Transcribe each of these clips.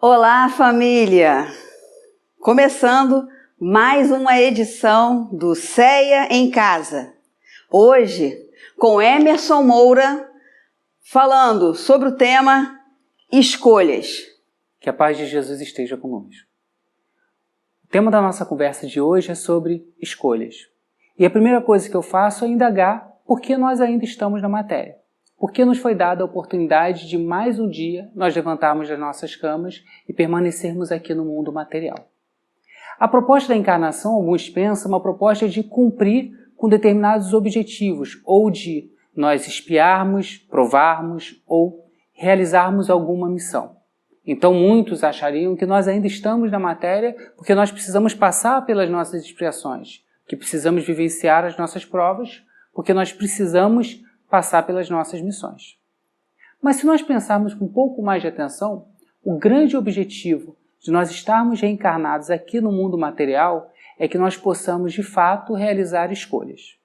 Olá, família! Começando mais uma edição do CEA em Casa. Hoje, com Emerson Moura, falando sobre o tema escolhas. Que a paz de Jesus esteja conosco. O tema da nossa conversa de hoje é sobre escolhas. E a primeira coisa que eu faço é indagar por que nós ainda estamos na matéria. Por que nos foi dada a oportunidade de mais um dia nós levantarmos das nossas camas e permanecermos aqui no mundo material. A proposta da encarnação, alguns pensam, é uma proposta de cumprir com determinados objetivos, ou de nós espiarmos, provarmos ou realizarmos alguma missão. Então muitos achariam que nós ainda estamos na matéria porque nós precisamos passar pelas nossas expiações, que precisamos vivenciar as nossas provas, porque nós precisamos passar pelas nossas missões. Mas se nós pensarmos com um pouco mais de atenção, o grande objetivo de nós estarmos reencarnados aqui no mundo material é que nós possamos de fato realizar escolhas.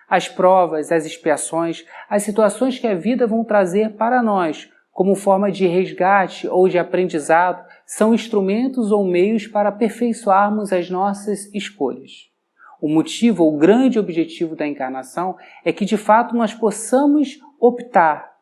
As provas, as expiações, as situações que a vida vão trazer para nós como forma de resgate ou de aprendizado são instrumentos ou meios para aperfeiçoarmos as nossas escolhas. O motivo, o grande objetivo da encarnação é que de fato nós possamos optar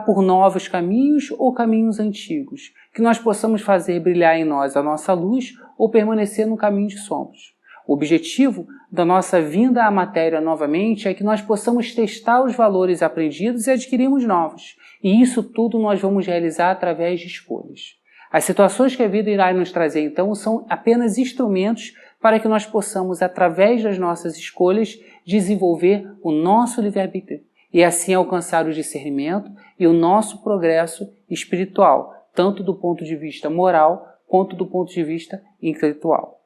por novos caminhos ou caminhos antigos, que nós possamos fazer brilhar em nós a nossa luz ou permanecer no caminho de sombras. O objetivo da nossa vinda à matéria novamente é que nós possamos testar os valores aprendidos e adquirirmos novos. E isso tudo nós vamos realizar através de escolhas. As situações que a vida irá nos trazer então são apenas instrumentos para que nós possamos, através das nossas escolhas, desenvolver o nosso livre-arbítrio e assim alcançar o discernimento e o nosso progresso espiritual, tanto do ponto de vista moral quanto do ponto de vista intelectual.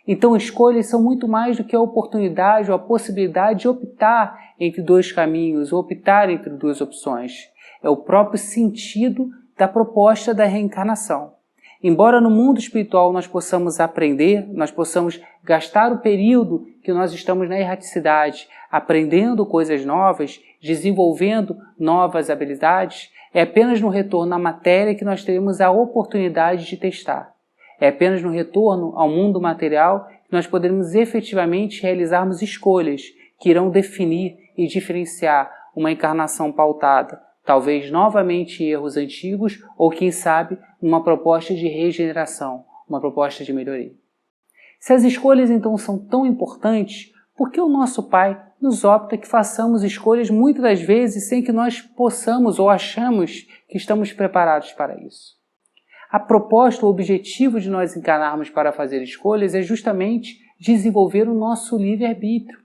Então, escolhas são muito mais do que a oportunidade ou a possibilidade de optar entre dois caminhos ou optar entre duas opções. É o próprio sentido da proposta da reencarnação. Embora no mundo espiritual nós possamos aprender, nós possamos gastar o período que nós estamos na erraticidade, aprendendo coisas novas, desenvolvendo novas habilidades, é apenas no retorno à matéria que nós teremos a oportunidade de testar. É apenas no retorno ao mundo material que nós poderemos efetivamente realizarmos escolhas que irão definir e diferenciar uma encarnação pautada, talvez novamente em erros antigos ou, quem sabe, numa proposta de regeneração, uma proposta de melhoria. Se as escolhas então são tão importantes, por que o nosso Pai nos opta que façamos escolhas muitas das vezes sem que nós possamos ou achamos que estamos preparados para isso? A proposta, o objetivo de nós encarnarmos para fazer escolhas é justamente desenvolver o nosso livre-arbítrio.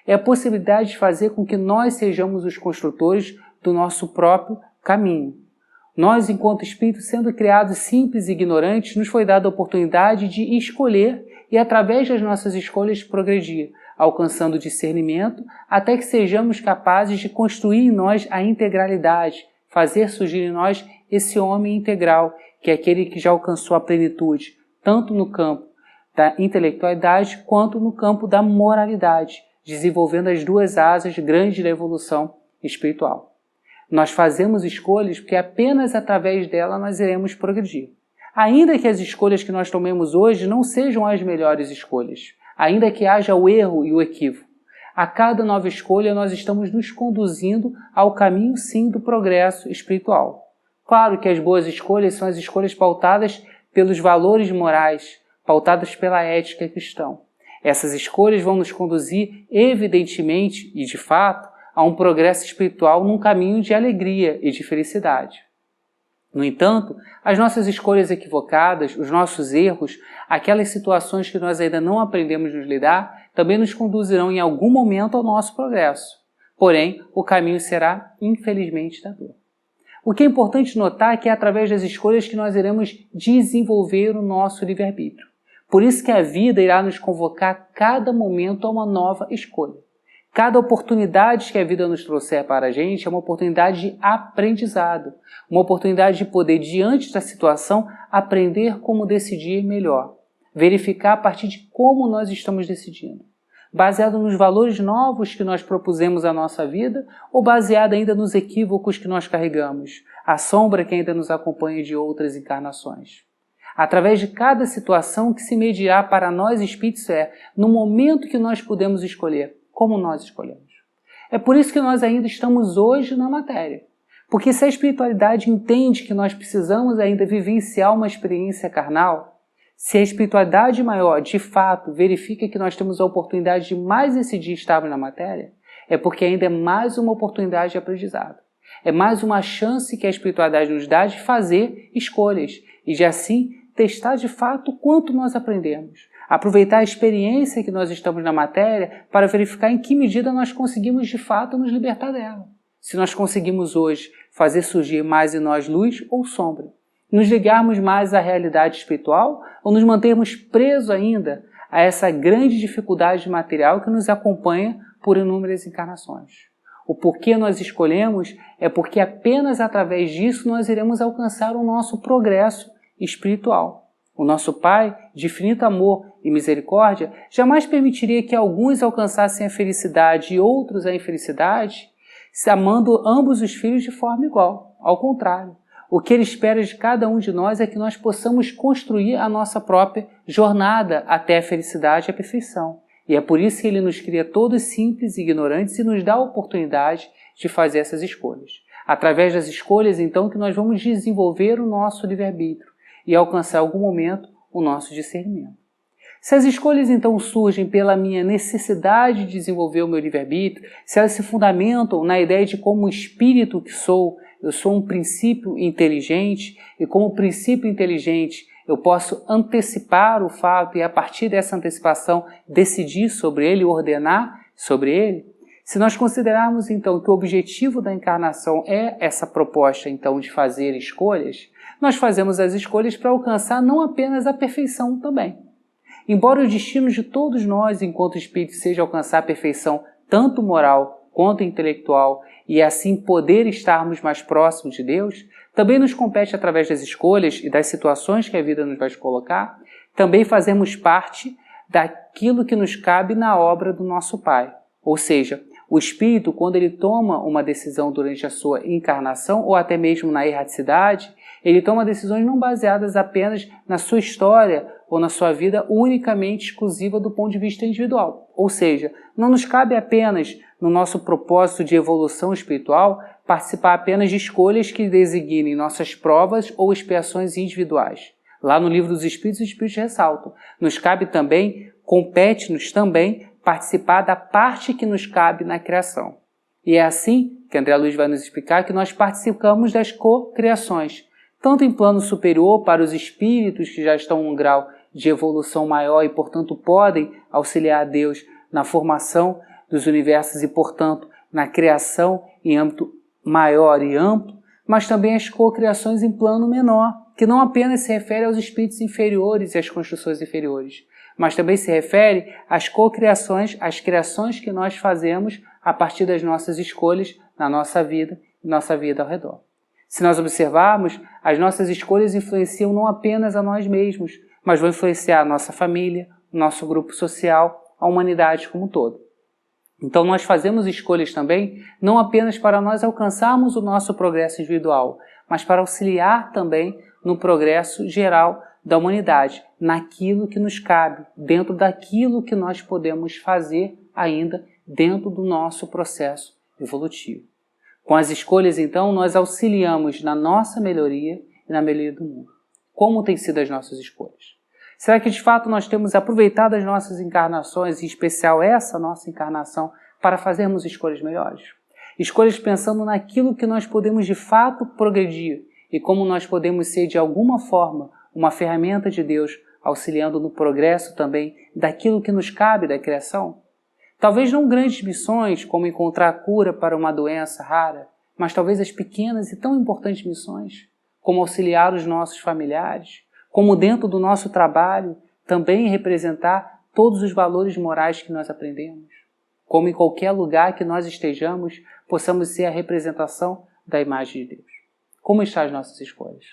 É a possibilidade de fazer com que nós sejamos os construtores do nosso próprio caminho. Nós, enquanto espíritos, sendo criados simples e ignorantes, nos foi dada a oportunidade de escolher e, através das nossas escolhas, progredir, alcançando discernimento até que sejamos capazes de construir em nós a integralidade, fazer surgir em nós esse homem integral, que é aquele que já alcançou a plenitude, tanto no campo da intelectualidade quanto no campo da moralidade, desenvolvendo as duas asas grandes da evolução espiritual. Nós fazemos escolhas porque apenas através dela nós iremos progredir. Ainda que as escolhas que nós tomemos hoje não sejam as melhores escolhas, ainda que haja o erro e o equívoco, a cada nova escolha nós estamos nos conduzindo ao caminho sim do progresso espiritual. Claro que as boas escolhas são as escolhas pautadas pelos valores morais, pautadas pela ética cristã. Essas escolhas vão nos conduzir, evidentemente e de fato, a um progresso espiritual num caminho de alegria e de felicidade. No entanto, as nossas escolhas equivocadas, os nossos erros, aquelas situações que nós ainda não aprendemos a nos lidar, também nos conduzirão em algum momento ao nosso progresso. Porém, o caminho será, infelizmente, da dor. O que é importante notar é que é através das escolhas que nós iremos desenvolver o nosso livre-arbítrio. Por isso que a vida irá nos convocar a cada momento a uma nova escolha. Cada oportunidade que a vida nos trouxer para a gente é uma oportunidade de aprendizado, uma oportunidade de poder, diante da situação, aprender como decidir melhor, verificar a partir de como nós estamos decidindo. Baseado nos valores novos que nós propusemos à nossa vida ou baseado ainda nos equívocos que nós carregamos, a sombra que ainda nos acompanha de outras encarnações. através de cada situação que se medirá para nós espíritos no momento que nós podemos escolher, como nós escolhemos. É por isso que nós ainda estamos hoje na matéria. Porque se a espiritualidade entende que nós precisamos ainda vivenciar uma experiência carnal, se a espiritualidade maior, de fato, verifica que nós temos a oportunidade de mais esse dia estarmos na matéria, é porque ainda é mais uma oportunidade de aprendizado. É mais uma chance que a espiritualidade nos dá de fazer escolhas e de assim testar de fato quanto nós aprendemos. Aproveitar a experiência que nós estamos na matéria para verificar em que medida nós conseguimos de fato nos libertar dela. Se nós conseguimos hoje fazer surgir mais em nós luz ou sombra, nos ligarmos mais à realidade espiritual ou nos mantermos presos ainda a essa grande dificuldade material que nos acompanha por inúmeras encarnações. O porquê nós escolhemos é porque apenas através disso nós iremos alcançar o nosso progresso espiritual. O nosso Pai, de infinito amor e misericórdia, jamais permitiria que alguns alcançassem a felicidade e outros a infelicidade, amando ambos os filhos de forma igual. Ao contrário, o que Ele espera de cada um de nós é que nós possamos construir a nossa própria jornada até a felicidade e a perfeição. E é por isso que Ele nos cria todos simples e ignorantes e nos dá a oportunidade de fazer essas escolhas. Através das escolhas, então, que nós vamos desenvolver o nosso livre-arbítrio e alcançar, em algum momento, o nosso discernimento. Se as escolhas, então, surgem pela minha necessidade de desenvolver o meu livre-arbítrio, se elas se fundamentam na ideia de como espírito que sou, eu sou um princípio inteligente, e como princípio inteligente eu posso antecipar o fato e, a partir dessa antecipação, decidir sobre ele, ordenar sobre ele. Se nós considerarmos, então, que o objetivo da encarnação é essa proposta, então, de fazer escolhas, nós fazemos as escolhas para alcançar não apenas a perfeição também. Embora o destino de todos nós, enquanto espíritos, seja alcançar a perfeição tanto moral quanto intelectual e assim poder estarmos mais próximos de Deus, também nos compete através das escolhas e das situações que a vida nos vai colocar, também fazermos parte daquilo que nos cabe na obra do nosso Pai. Ou seja, o espírito, quando ele toma uma decisão durante a sua encarnação ou até mesmo na erraticidade, ele toma decisões não baseadas apenas na sua história ou na sua vida unicamente exclusiva do ponto de vista individual. Ou seja, não nos cabe apenas, no nosso propósito de evolução espiritual, participar apenas de escolhas que designem nossas provas ou expiações individuais. Lá no Livro dos Espíritos, os Espíritos ressaltam. Nos cabe também, compete-nos também, participar da parte que nos cabe na criação. E é assim, que André Luiz vai nos explicar, que nós participamos das co-criações, tanto em plano superior para os espíritos que já estão em um grau de evolução maior e, portanto, podem auxiliar a Deus na formação dos universos e, portanto, na criação em âmbito maior e amplo, mas também as cocriações em plano menor, que não apenas se refere aos espíritos inferiores e às construções inferiores, mas também se refere às cocriações, às criações que nós fazemos a partir das nossas escolhas na nossa vida e nossa vida ao redor. Se nós observarmos, as nossas escolhas influenciam não apenas a nós mesmos, mas vão influenciar a nossa família, o nosso grupo social, a humanidade como um todo. Então nós fazemos escolhas também, não apenas para nós alcançarmos o nosso progresso individual, mas para auxiliar também no progresso geral da humanidade, naquilo que nos cabe, dentro daquilo que nós podemos fazer ainda dentro do nosso processo evolutivo. Com as escolhas, então, nós auxiliamos na nossa melhoria e na melhoria do mundo. Como têm sido as nossas escolhas? Será que, de fato, nós temos aproveitado as nossas encarnações, em especial essa nossa encarnação, para fazermos escolhas melhores? Escolhas pensando naquilo que nós podemos, de fato, progredir e como nós podemos ser, de alguma forma, uma ferramenta de Deus, auxiliando no progresso também daquilo que nos cabe da criação? Talvez não grandes missões, como encontrar a cura para uma doença rara, mas talvez as pequenas e tão importantes missões, como auxiliar os nossos familiares, como dentro do nosso trabalho também representar todos os valores morais que nós aprendemos, como em qualquer lugar que nós estejamos, possamos ser a representação da imagem de Deus. Como estão as nossas escolhas?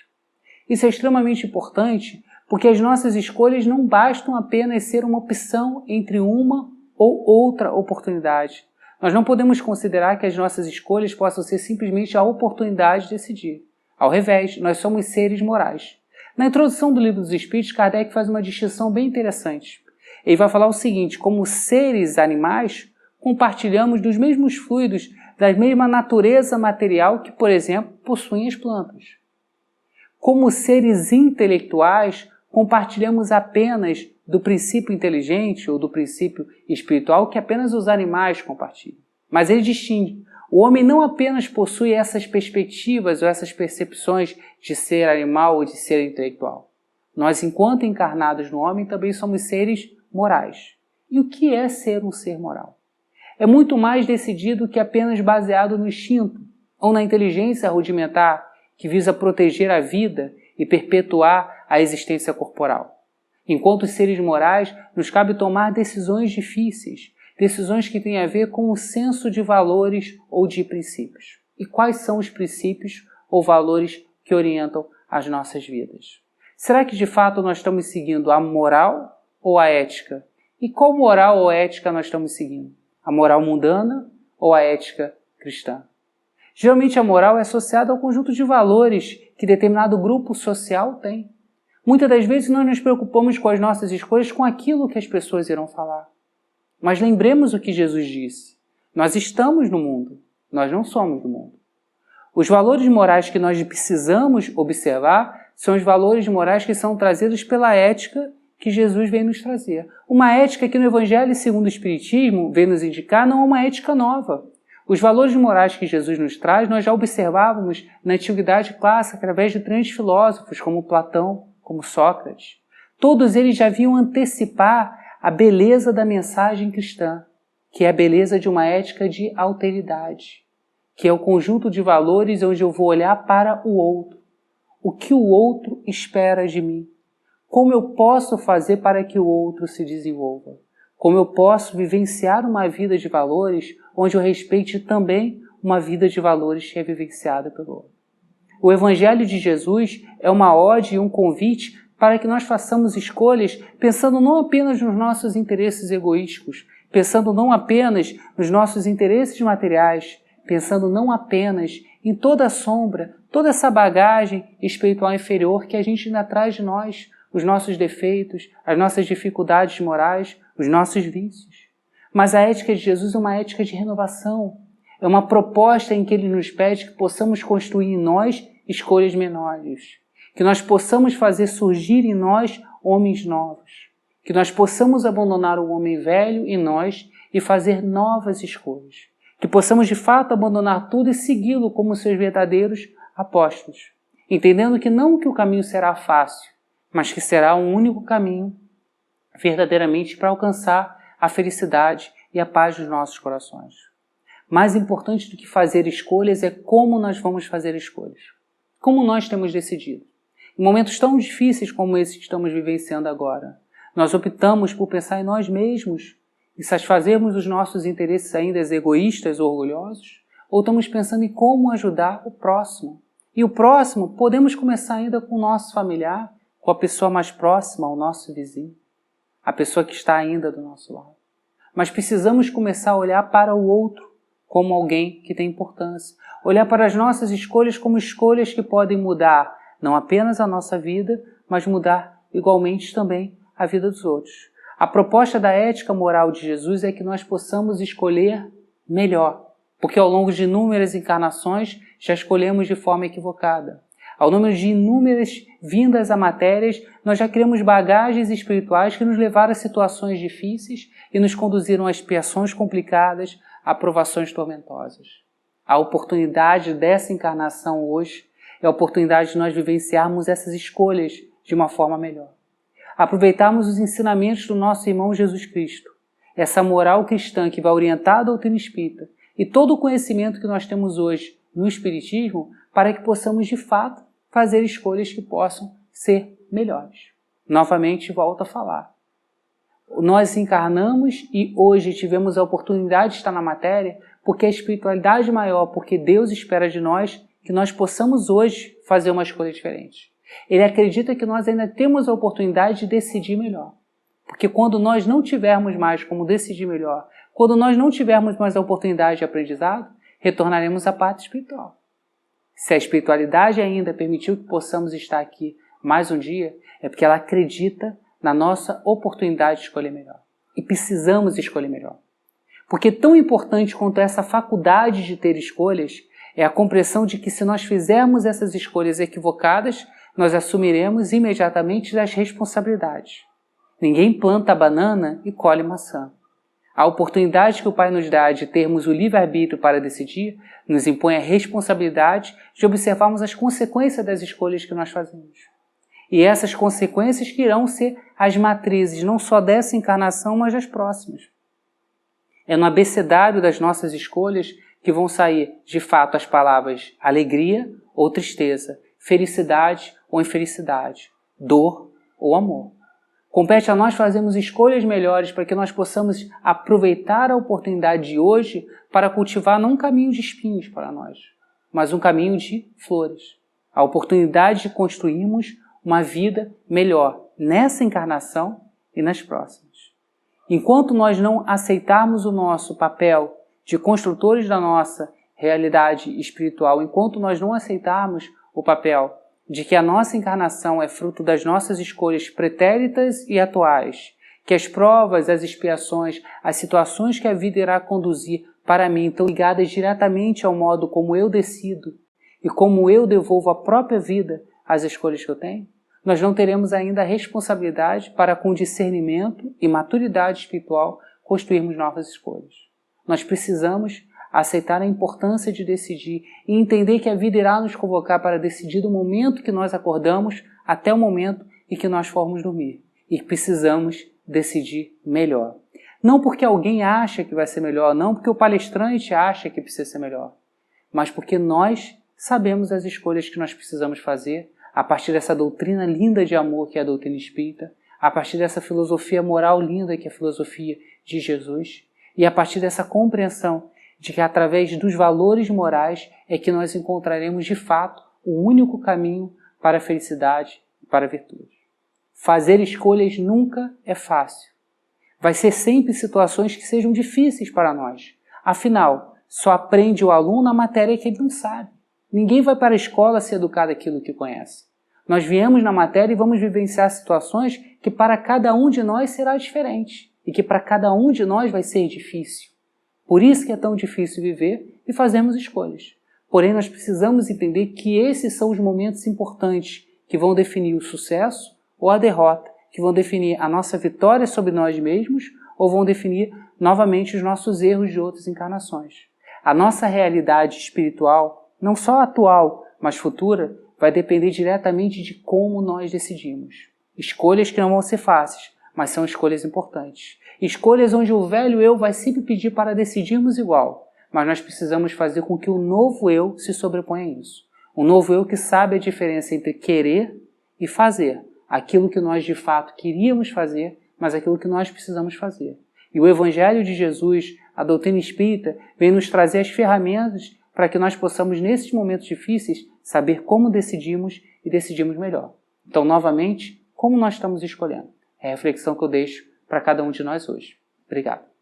Isso é extremamente importante, porque as nossas escolhas não bastam apenas ser uma opção entre uma ou outra oportunidade. Nós não podemos considerar que as nossas escolhas possam ser simplesmente a oportunidade de decidir. Ao revés, nós somos seres morais. Na introdução do Livro dos Espíritos, Kardec faz uma distinção bem interessante. Ele vai falar o seguinte: como seres animais, compartilhamos dos mesmos fluidos, da mesma natureza material que, por exemplo, possuem as plantas. Como seres intelectuais, compartilhamos apenas do princípio inteligente ou do princípio espiritual que apenas os animais compartilham. Mas ele distingue. O homem não apenas possui essas perspectivas ou essas percepções de ser animal ou de ser intelectual. Nós, enquanto encarnados no homem, também somos seres morais. E o que é ser um ser moral? É muito mais decidido que apenas baseado no instinto ou na inteligência rudimentar que visa proteger a vida e perpetuar a existência corporal. Enquanto seres morais, nos cabe tomar decisões difíceis, decisões que têm a ver com o senso de valores ou de princípios. E quais são os princípios ou valores que orientam as nossas vidas? Será que de fato nós estamos seguindo a moral ou a ética? E qual moral ou ética nós estamos seguindo? A moral mundana ou a ética cristã? Geralmente a moral é associada ao conjunto de valores que determinado grupo social tem. Muitas das vezes nós nos preocupamos com as nossas escolhas com aquilo que as pessoas irão falar. Mas lembremos o que Jesus disse. Nós estamos no mundo, nós não somos do mundo. Os valores morais que nós precisamos observar são os valores morais que são trazidos pela ética que Jesus vem nos trazer. Uma ética que no Evangelho segundo o Espiritismo vem nos indicar não é uma ética nova. Os valores morais que Jesus nos traz, nós já observávamos na Antiguidade Clássica através de grandes filósofos como Platão, como Sócrates. Todos eles já vinham antecipar a beleza da mensagem cristã, que é a beleza de uma ética de alteridade, que é o conjunto de valores onde eu vou olhar para o outro. O que o outro espera de mim? Como eu posso fazer para que o outro se desenvolva? Como eu posso vivenciar uma vida de valores onde eu respeite também uma vida de valores que é vivenciada pelo outro? O Evangelho de Jesus é uma ode e um convite para que nós façamos escolhas pensando não apenas nos nossos interesses egoísticos, pensando não apenas nos nossos interesses materiais, pensando não apenas em toda a sombra, toda essa bagagem espiritual inferior que a gente ainda traz de nós, os nossos defeitos, as nossas dificuldades morais, os nossos vícios. Mas a ética de Jesus é uma ética de renovação. É uma proposta em que Ele nos pede que possamos construir em nós escolhas menores. Que nós possamos fazer surgir em nós homens novos. Que nós possamos abandonar o homem velho em nós e fazer novas escolhas. Que possamos de fato abandonar tudo e segui-lo como seus verdadeiros apóstolos. Entendendo que não que o caminho será fácil, mas que será um único caminho verdadeiramente para alcançar a felicidade e a paz dos nossos corações. Mais importante do que fazer escolhas é como nós vamos fazer escolhas. Como nós temos decidido. Em momentos tão difíceis como esse que estamos vivenciando agora, nós optamos por pensar em nós mesmos e satisfazermos os nossos interesses ainda egoístas ou orgulhosos, ou estamos pensando em como ajudar o próximo. E o próximo podemos começar ainda com o nosso familiar, com a pessoa mais próxima, o nosso vizinho, a pessoa que está ainda do nosso lado. Mas precisamos começar a olhar para o outro como alguém que tem importância. Olhar para as nossas escolhas como escolhas que podem mudar não apenas a nossa vida, mas mudar igualmente também a vida dos outros. A proposta da ética moral de Jesus é que nós possamos escolher melhor, porque ao longo de inúmeras encarnações já escolhemos de forma equivocada. Ao número de inúmeras vindas a matérias, nós já criamos bagagens espirituais que nos levaram a situações difíceis e nos conduziram a expiações complicadas, a provações tormentosas. A oportunidade dessa encarnação hoje é a oportunidade de nós vivenciarmos essas escolhas de uma forma melhor. Aproveitarmos os ensinamentos do nosso irmão Jesus Cristo, essa moral cristã que vai orientar a doutrina espírita e todo o conhecimento que nós temos hoje no Espiritismo para que possamos de fato fazer escolhas que possam ser melhores. Novamente, volto a falar. Nós encarnamos e hoje tivemos a oportunidade de estar na matéria porque a espiritualidade é maior, porque Deus espera de nós que nós possamos hoje fazer uma escolha diferente. Ele acredita que nós ainda temos a oportunidade de decidir melhor. Porque quando nós não tivermos mais como decidir melhor, quando nós não tivermos mais a oportunidade de aprendizado, retornaremos à parte espiritual. Se a espiritualidade ainda permitiu que possamos estar aqui mais um dia, é porque ela acredita na nossa oportunidade de escolher melhor. E precisamos escolher melhor. Porque tão importante quanto essa faculdade de ter escolhas é a compreensão de que se nós fizermos essas escolhas equivocadas, nós assumiremos imediatamente as responsabilidades. Ninguém planta banana e colhe maçã. A oportunidade que o Pai nos dá de termos o livre-arbítrio para decidir nos impõe a responsabilidade de observarmos as consequências das escolhas que nós fazemos. E essas consequências que irão ser as matrizes não só dessa encarnação, mas das próximas. É no abecedário das nossas escolhas que vão sair, de fato, as palavras alegria ou tristeza, felicidade ou infelicidade, dor ou amor. Compete a nós fazermos escolhas melhores para que nós possamos aproveitar a oportunidade de hoje para cultivar não um caminho de espinhos para nós, mas um caminho de flores. A oportunidade de construirmos uma vida melhor nessa encarnação e nas próximas. Enquanto nós não aceitarmos o nosso papel de construtores da nossa realidade espiritual, enquanto nós não aceitarmos o papel de que a nossa encarnação é fruto das nossas escolhas pretéritas e atuais, que as provas, as expiações, as situações que a vida irá conduzir para mim estão ligadas diretamente ao modo como eu decido e como eu devolvo a própria vida às escolhas que eu tenho, nós não teremos ainda a responsabilidade para, com discernimento e maturidade espiritual, construirmos novas escolhas. Nós precisamos aceitar a importância de decidir e entender que a vida irá nos convocar para decidir do momento que nós acordamos até o momento em que nós formos dormir. E precisamos decidir melhor. Não porque alguém acha que vai ser melhor, não porque o palestrante acha que precisa ser melhor, mas porque nós sabemos as escolhas que nós precisamos fazer a partir dessa doutrina linda de amor que é a doutrina espírita, a partir dessa filosofia moral linda que é a filosofia de Jesus, e a partir dessa compreensão de que através dos valores morais é que nós encontraremos de fato o único caminho para a felicidade e para a virtude. Fazer escolhas nunca é fácil. Vai ser sempre situações que sejam difíceis para nós. Afinal, só aprende o aluno a matéria que ele não sabe. Ninguém vai para a escola se educar daquilo que conhece. Nós viemos na matéria e vamos vivenciar situações que para cada um de nós será diferente e que para cada um de nós vai ser difícil. Por isso que é tão difícil viver e fazermos escolhas. Porém, nós precisamos entender que esses são os momentos importantes que vão definir o sucesso ou a derrota, que vão definir a nossa vitória sobre nós mesmos ou vão definir novamente os nossos erros de outras encarnações. A nossa realidade espiritual, não só atual, mas futura, vai depender diretamente de como nós decidimos. Escolhas que não vão ser fáceis, mas são escolhas importantes. Escolhas onde o velho eu vai sempre pedir para decidirmos igual, mas nós precisamos fazer com que o novo eu se sobreponha a isso. Um novo eu que sabe a diferença entre querer e fazer. Aquilo que nós de fato queríamos fazer, mas aquilo que nós precisamos fazer. E o Evangelho de Jesus, a doutrina espírita, vem nos trazer as ferramentas para que nós possamos, nesses momentos difíceis, saber como decidimos e decidirmos melhor. Então, novamente, como nós estamos escolhendo? É a reflexão que eu deixo para cada um de nós hoje. Obrigado.